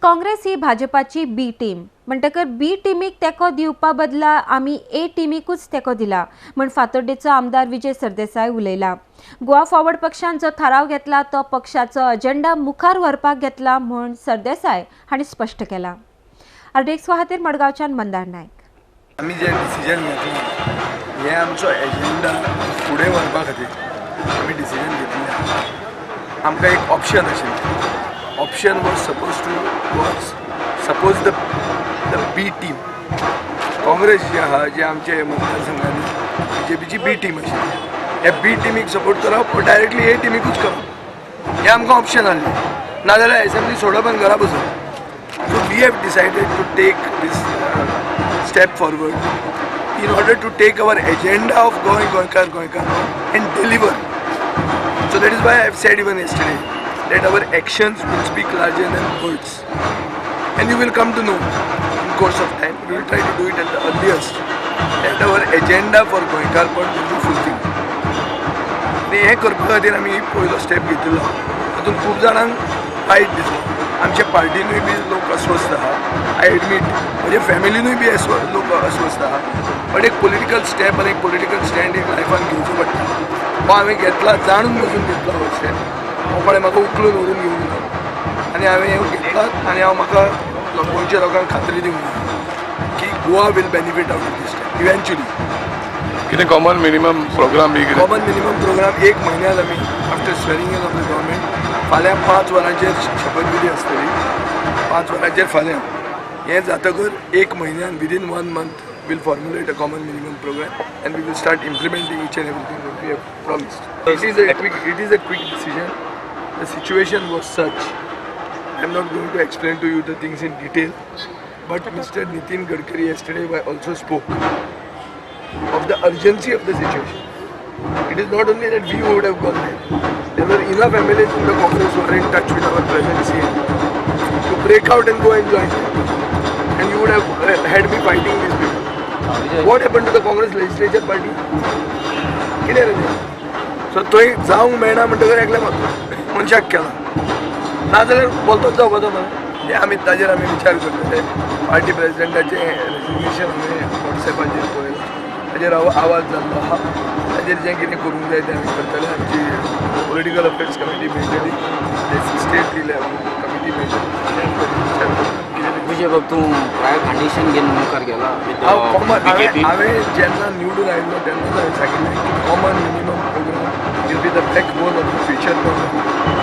काँग्रेस ही भाजपाची बी टीम म्हणटकर बी टीमीक तेको दिवपा बदला आमी ए टीमीकूच तेको दिला म्हण फातोड्डेचो आमदार विजय सरदेसाय उलयला. गोवा फॉरवर्ड पक्षान जो थाराव घेतला तो पक्षाचो अजेंडा मुखार व्हरपाक घेतला म्हण सरदेसाय हांणी स्पश्ट केला. आरडीएक्स खातीर मडगांवच्यान मंदार नायक. आमी जे डिसिजन घेतलें हे आमचो एजेंडा फुडें व्हरपा खातीर आमी डिसिजन घेतलें. आमकां एक ऑप्शन आशिल्लें. Option was suppose the B team. Congress जे आहा जे आमचे मतदारसंघांनी BJPची बी टीम आशिल्ली हे बी टीमीक सपोर्ट करप डायरेक्टली ए टीमीकूच करप हे आमकां ऑप्शन आसलें. नाजाल्यार असेंब्ली सोडप आनी घरा बसप. So we have decided to take this step forward in order to take our agenda of Goinkar and deliver. So that is why I have said even yesterday that our actions will speak larger than words. And you will come to know in course of time. We will try to do it at the earliest that our agenda for Goinkar will be fulfilled. आणि हे करपा खातीर आमी पयलो step घेतिल्लो. तातूंत खूब जाणांक वायट दिसता. आमच्या पार्टीनूय बी लोक अस्वस्थ आहा. आय एडमीट म्हणजे फॅमिलीनूय बी लोक अस्वस्थ आहा. बट एक पॉलिटिकल स्टेप आनी एक पॉलिटिकल स्टँड एक लायफान घेवचो पडटा. हो हांवें घेतला जाणून बसून घेतला हो स्टेप. हो कोणें म्हाका उखलून व्हरून घेवूंक ना आनी हांवें हें घेतला आनी हांव म्हाका गोंयच्या लोकांक खात्री दिवंक ना की Goa will benefit out of this step eventually. कितें कॉमन मिनिमम प्रोग्राम बी कितें? कॉमन मिनिमम प्रोग्राम 1 म्हयन्यात आमी after swearing in of the government फाल्यां 5 वरांचेर शपथविधी आसतली. 5 वरांचेर फाल्यां हें जातकर 1 म्हयन्यान within 1 month we'll formulate a common minimum program and we will start implementing each and everything that we have promised. It is a quick decision. The situation was such. I'm not going to explain to you the things in detail, but Mr. Nitin Gadkari yesterday also spoke of the urgency of the situation. It is not only that we would have gone there. There were enough MLAs in the Congress who are in touch with our present CM to break out and go and join them. And you would have had me fighting these people. What happened to the Congress legislature party? कितें रे तें? So थंय जावंक मेळना म्हणटकर एकल्या मनशाक केला. नाजाल्यार बोलतोच जावपाचो मरे. आमी ताजेर आमी विचार करतले. पार्टी प्रेसिडेंटाचें रेजिग्नेशन हांवें वॉट्सॅपाचेर पळयलां. ताजेर आवाज जाल्लो आहा. ताजेर जें कितें करूंक जाय तें आमी करतले. आमची पॉलिटिकल अफेर्स कमिटी मेळटली. स्टेट कमिटी मेळटली. विजय बाब तूं प्रायर कंडिशन घेवन मुखार गेला. हांवें जेन्ना निवडून आयिल्लो तेन्नाच हांवें सांगिल्लें की common minimum programme will be the backbone of the future government.